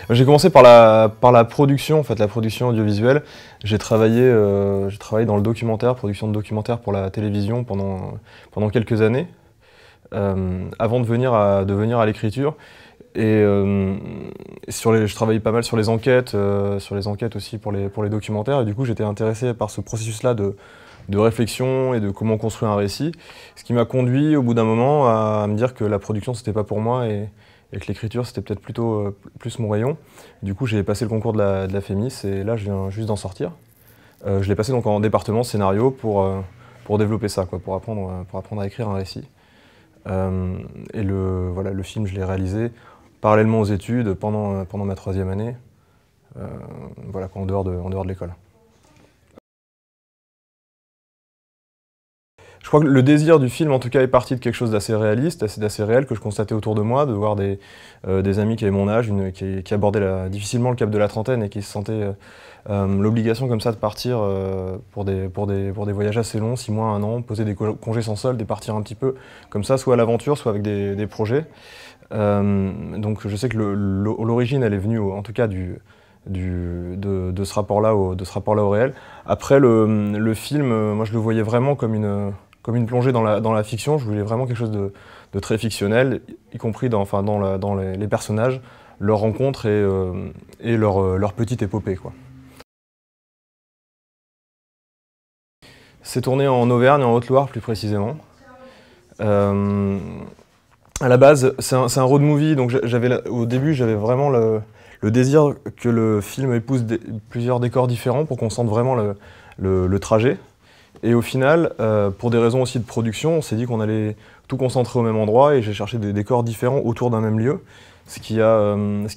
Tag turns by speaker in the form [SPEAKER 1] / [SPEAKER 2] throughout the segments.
[SPEAKER 1] J'ai commencé par la production, en fait, la production audiovisuelle. J'ai travaillé dans le documentaire, production de documentaires pour la télévision pendant quelques années, avant de venir à l'écriture. Et je travaillais pas mal sur les enquêtes aussi pour les documentaires. Et du coup, j'étais intéressé par ce processus-là de réflexion et de comment construire un récit. Ce qui m'a conduit, au bout d'un moment, à me dire que la production, c'était pas pour moi et que l'écriture, c'était peut-être plutôt plus mon rayon. Du coup, j'ai passé le concours de la FEMIS et là, je viens juste d'en sortir. Je l'ai passé donc en département scénario pour développer ça, quoi, pour apprendre à écrire un récit. Et voilà, le film, je l'ai réalisé parallèlement aux études pendant ma troisième année, voilà, en dehors de l'école. Je crois que le désir du film, en tout cas, est parti de quelque chose d'assez réaliste, d'assez réel, que je constatais autour de moi, de voir des amis qui avaient mon âge, qui abordaient difficilement le cap de la trentaine et qui se sentaient l'obligation comme ça de partir pour des voyages assez longs, 6 mois, 1 an, poser des congés sans solde et partir un petit peu comme ça, soit à l'aventure, soit avec des projets. Donc je sais que l'origine, elle est venue, en tout cas, de ce rapport-là au réel. Après, le film, moi je le voyais vraiment comme une plongée dans la fiction. Je voulais vraiment quelque chose de très fictionnel, y compris dans les personnages, leurs rencontres et leur petite épopée, quoi. C'est tourné en Auvergne, en Haute-Loire plus précisément. Euh, à la base, c'est un road movie, donc au début j'avais vraiment le désir que le film épouse plusieurs décors différents pour qu'on sente vraiment le trajet. Et au final, pour des raisons aussi de production, on s'est dit qu'on allait tout concentrer au même endroit et j'ai cherché des décors différents autour d'un même lieu. Ce qui a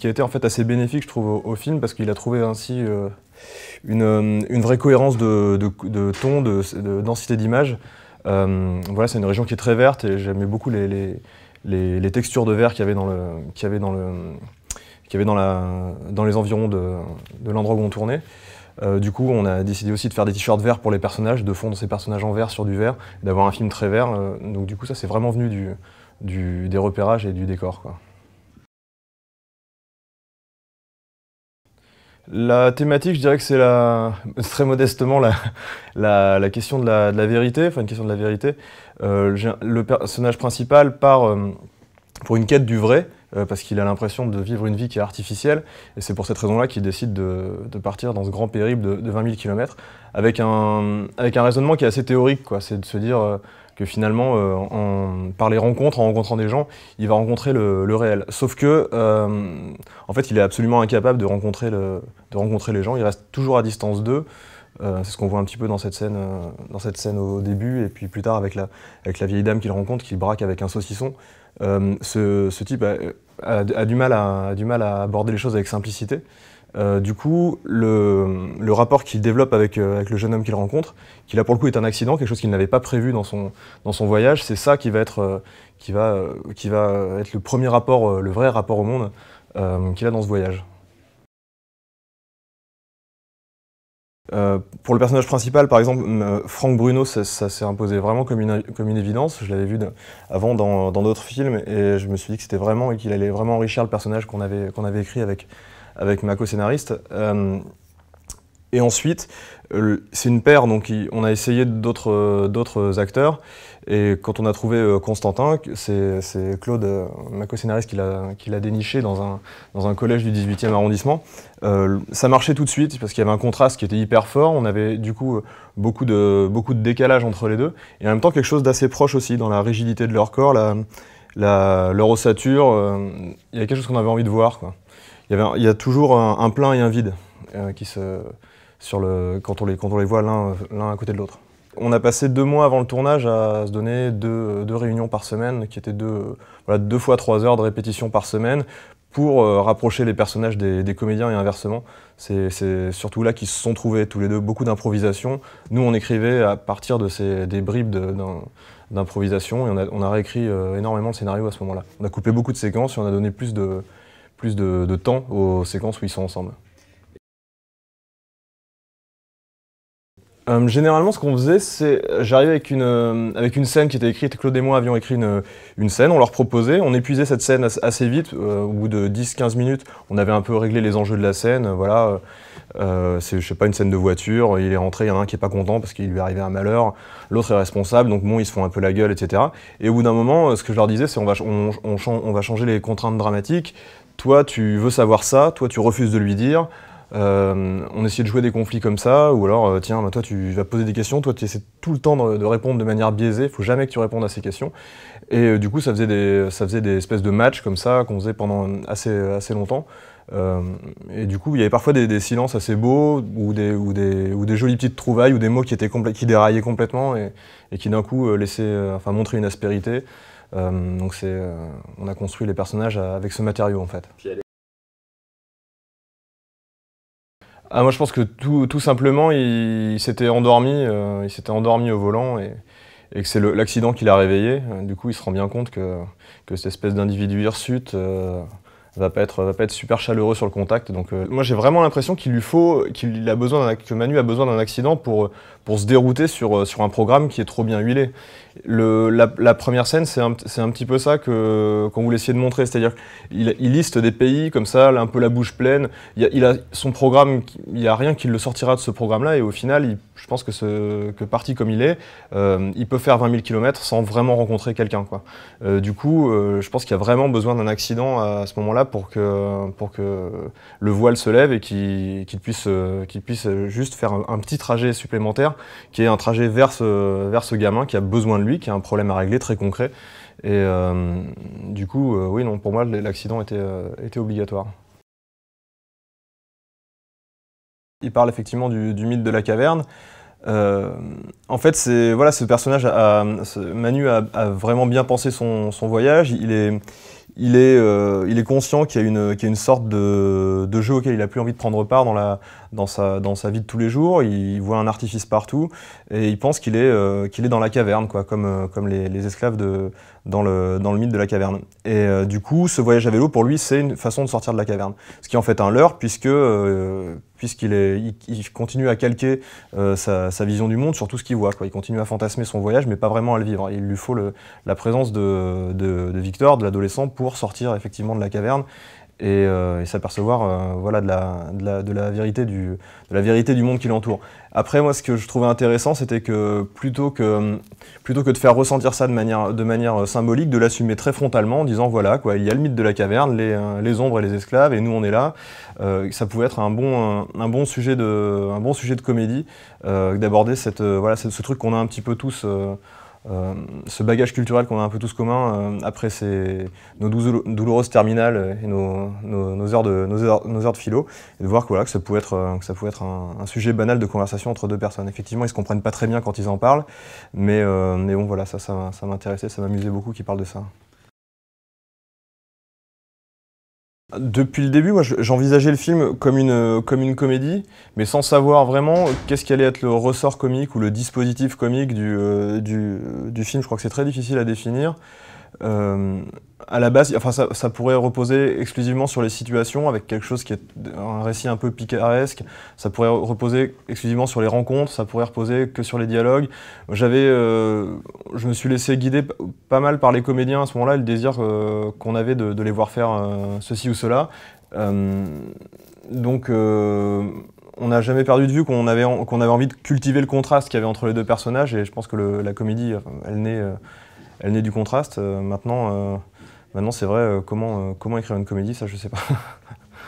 [SPEAKER 1] été en fait assez bénéfique, je trouve, au film parce qu'il a trouvé ainsi une vraie cohérence de ton, de densité d'image. Voilà, c'est une région qui est très verte et j'aimais beaucoup les textures de verre qu'il y avait dans les environs de l'endroit où on tournait. Du coup, on a décidé aussi de faire des t-shirts verts pour les personnages, de fondre ces personnages en vert sur du vert, d'avoir un film très vert. Donc du coup, ça c'est vraiment venu des repérages et du décor, quoi. La thématique, je dirais que c'est très modestement la question de la vérité, enfin une question de la vérité. Le personnage principal part pour une quête du vrai, parce qu'il a l'impression de vivre une vie qui est artificielle, et c'est pour cette raison-là qu'il décide de partir dans ce grand périple de 20 000 km, avec un raisonnement qui est assez théorique, quoi. C'est de se dire que finalement, par les rencontres, en rencontrant des gens, il va rencontrer le réel. Sauf que, en fait, il est absolument incapable de rencontrer les gens, il reste toujours à distance d'eux. C'est ce qu'on voit un petit peu dans cette scène au début, et puis plus tard avec la vieille dame qu'il rencontre, qu'il braque avec un saucisson. Ce type a du mal à aborder les choses avec simplicité. Du coup, le rapport qu'il développe avec le jeune homme qu'il rencontre, qui là pour le coup est un accident, quelque chose qu'il n'avait pas prévu dans son voyage, c'est ça qui va être le premier rapport, le vrai rapport au monde qu'il a dans ce voyage. Pour le personnage principal, par exemple, Franck Bruno, ça s'est imposé vraiment comme une évidence. Je l'avais vu avant dans d'autres films et je me suis dit que c'était vraiment et qu'il allait vraiment enrichir le personnage qu'on avait écrit avec ma co-scénariste. Et ensuite, c'est une paire, donc on a essayé d'autres acteurs. Et quand on a trouvé Constantin, c'est Claude, ma co-scénariste, qui l'a déniché dans un collège du 18e arrondissement. Ça marchait tout de suite parce qu'il y avait un contraste qui était hyper fort. On avait du coup beaucoup de décalage entre les deux. Et en même temps, quelque chose d'assez proche aussi dans la rigidité de leur corps, leur ossature. Il y avait quelque chose qu'on avait envie de voir, quoi. Il y a toujours un plein et un vide quand on les voit l'un à côté de l'autre. On a passé 2 mois avant le tournage à se donner deux réunions par semaine, qui étaient 2 fois 3 heures de répétition par semaine, pour rapprocher les personnages des comédiens et inversement. C'est surtout là qu'ils se sont trouvés tous les deux, beaucoup d'improvisation. Nous, on écrivait à partir des bribes d'improvisation, et on a réécrit énormément le scénario à ce moment-là. On a coupé beaucoup de séquences et on a donné plus de temps aux séquences où ils sont ensemble. Généralement, ce qu'on faisait, c'est j'arrivais avec une scène qui était écrite. Claude et moi avions écrit une scène, on leur proposait, on épuisait cette scène assez vite. Au bout de 10-15 minutes, on avait un peu réglé les enjeux de la scène. Voilà, c'est, je sais pas, une scène de voiture, il est rentré, il y en a un qui est pas content parce qu'il lui est arrivé un malheur, l'autre est responsable, donc bon, ils se font un peu la gueule, etc. Et au bout d'un moment, ce que je leur disais, c'est on va changer les contraintes dramatiques. Toi, tu veux savoir ça, toi, tu refuses de lui dire. On essayait de jouer des conflits comme ça, ou alors, tiens, bah, toi tu vas poser des questions, toi tu essaies tout le temps de répondre de manière biaisée, il faut jamais que tu répondes à ces questions. Et du coup, ça faisait des espèces de matchs comme ça, qu'on faisait pendant assez longtemps. Et du coup, il y avait parfois des silences assez beaux, ou des jolies petites trouvailles, ou des mots qui déraillaient complètement, et qui d'un coup enfin, montraient une aspérité. Donc on a construit les personnages avec ce matériau en fait. Ah, moi je pense que tout simplement il s'était endormi au volant et que c'est l'accident qui l'a réveillé. Du coup il se rend bien compte que cette espèce d'individu hirsute va pas être super chaleureux sur le contact. Donc moi j'ai vraiment l'impression que Manu a besoin d'un accident pour se dérouter sur un programme qui est trop bien huilé. La première scène, c'est un petit peu ça qu'on voulait essayer de montrer, c'est-à-dire qu'il liste des pays comme ça, un peu la bouche pleine. Il a son programme, il n'y a rien qui le sortira de ce programme-là, et au final, je pense que parti comme il est, il peut faire 20 000 km sans vraiment rencontrer quelqu'un, quoi. Du coup, je pense qu'il y a vraiment besoin d'un accident à ce moment-là pour que le voile se lève et qu'il puisse juste faire un petit trajet supplémentaire, qui est un trajet vers ce gamin qui a besoin de lui, qui a un problème à régler très concret. Et du coup, oui, non, pour moi, l'accident était obligatoire. Il parle effectivement du mythe de la caverne. En fait, voilà, ce personnage, Manu a vraiment bien pensé son voyage. Il est conscient qu'il y a une sorte de jeu auquel il n'a plus envie de prendre part dans sa vie de tous les jours. Il voit un artifice partout et il pense qu'il est dans la caverne, quoi, comme les esclaves dans le mythe de la caverne. Et du coup, ce voyage à vélo, pour lui, c'est une façon de sortir de la caverne. Ce qui est en fait un leurre, puisqu'il continue à calquer sa vision du monde sur tout ce qu'il voit, quoi. Il continue à fantasmer son voyage, mais pas vraiment à le vivre. Il lui faut la présence de Victor, de l'adolescent, pour sortir effectivement de la caverne et s'apercevoir voilà, de la vérité du monde qui l'entoure. Après, moi, ce que je trouvais intéressant, c'était que plutôt que de faire ressentir ça de manière symbolique, de l'assumer très frontalement en disant voilà, quoi, il y a le mythe de la caverne, les ombres et les esclaves, et nous on est là. Ça pouvait être un bon sujet de comédie, d'aborder voilà, ce truc qu'on a un petit peu tous. Ce bagage culturel qu'on a un peu tous commun après nos douloureuses terminales et nos heures de philo, et de voir que, voilà, que ça pouvait être un sujet banal de conversation entre deux personnes. Effectivement, ils se comprennent pas très bien quand ils en parlent, mais bon, voilà, ça m'intéressait, ça m'amusait beaucoup qu'ils parlent de ça. Depuis le début, moi, j'envisageais le film comme une comédie, mais sans savoir vraiment qu'est-ce qui allait être le ressort comique ou le dispositif comique du film. Je crois que c'est très difficile à définir. À la base, enfin, ça pourrait reposer exclusivement sur les situations, avec quelque chose qui est un récit un peu picaresque. Ça pourrait reposer exclusivement sur les rencontres, ça pourrait reposer que sur les dialogues. Je me suis laissé guider pas mal par les comédiens à ce moment-là, le désir qu'on avait de les voir faire ceci ou cela. Donc, on n'a jamais perdu de vue qu'on avait envie de cultiver le contraste qu'il y avait entre les deux personnages, et je pense que la comédie, elle naît du contraste. Maintenant, c'est vrai, comment écrire une comédie, ça je sais pas.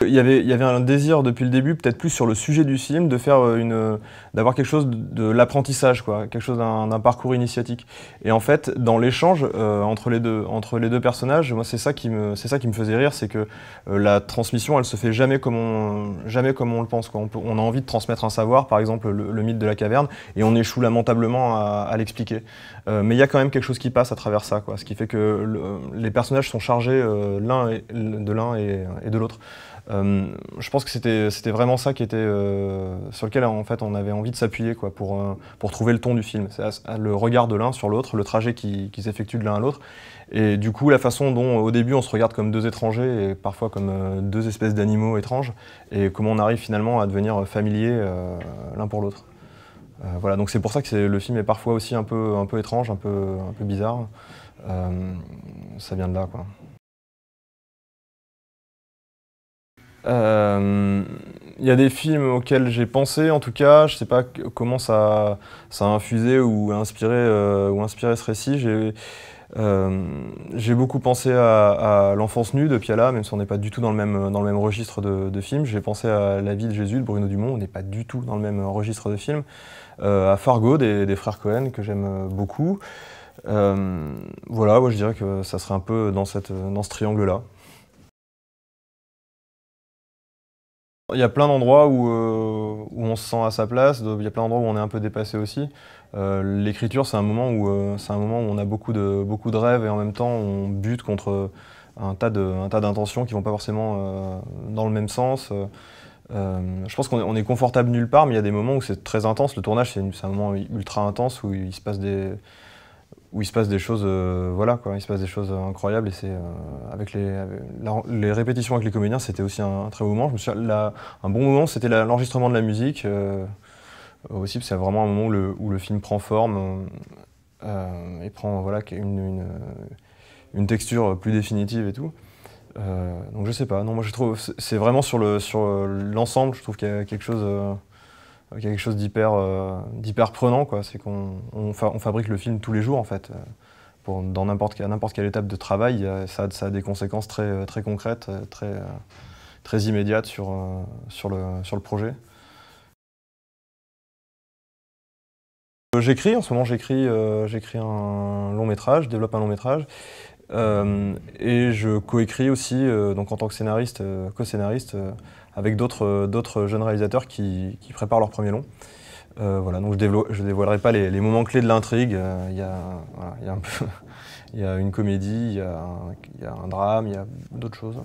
[SPEAKER 1] Il y avait un désir depuis le début, peut-être plus sur le sujet du film, d'avoir quelque chose de l'apprentissage, quoi, quelque chose d'un parcours initiatique. Et en fait, dans l'échange entre les deux personnages, moi c'est ça qui me faisait rire, c'est que la transmission, elle se fait jamais comme on le pense, quoi. On a envie de transmettre un savoir, par exemple le mythe de la caverne, et on échoue lamentablement à l'expliquer. Mais il y a quand même quelque chose qui passe à travers ça, quoi, ce qui fait que les personnages sont chargés de l'un et de l'autre. Je pense que c'était vraiment ça qui était sur lequel en fait on avait envie de s'appuyer, quoi, pour trouver le ton du film. C'est le regard de l'un sur l'autre, le trajet qui s'effectue de l'un à l'autre, et du coup la façon dont au début on se regarde comme deux étrangers et parfois comme deux espèces d'animaux étranges, et comment on arrive finalement à devenir familiers l'un pour l'autre. Voilà, donc c'est pour ça que le film est parfois aussi un peu étrange, un peu bizarre. Ça vient de là, quoi. Il y a des films auxquels j'ai pensé, en tout cas, je sais pas comment ça a infusé ou inspiré ce récit. J'ai beaucoup pensé à L'Enfance nue de Piala, même si on n'est pas du tout dans le même registre de film. J'ai pensé à La vie de Jésus de Bruno Dumont, on n'est pas du tout dans le même registre de film. À Fargo des frères Cohen, que j'aime beaucoup. Voilà, moi je dirais que ça serait un peu dans ce triangle-là. Il y a plein d'endroits où on se sent à sa place, il y a plein d'endroits où on est un peu dépassé aussi. L'écriture, c'est un moment où on a beaucoup de rêves et en même temps on bute contre un tas d'intentions qui vont pas forcément dans le même sens. Je pense qu'on est confortable nulle part, mais il y a des moments où c'est très intense. Le tournage, c'est un moment ultra intense où il se passe des choses, voilà quoi, il se passe des choses incroyables et c'est avec les répétitions avec les comédiens, c'était aussi un très beau moment. Un bon moment, c'était l'enregistrement de la musique aussi, parce que c'est vraiment un moment où le film prend forme et prend voilà une texture plus définitive et tout. Donc je sais pas, non moi je trouve c'est vraiment sur l'ensemble, je trouve qu'il y a quelque chose d'hyper prenant, quoi. C'est qu'on fabrique le film tous les jours en fait. À n'importe quelle étape de travail, ça a des conséquences très concrètes, très immédiates sur le projet. J'écris, en ce moment j'écris un long métrage, je développe un long métrage. Et je coécris aussi, donc en tant que scénariste, co-scénariste, avec d'autres jeunes réalisateurs qui préparent leur premier long. Voilà, donc je dévoilerai pas les moments clés de l'intrigue. Voilà, il y a il y a une comédie, il y a un drame, il y a d'autres choses.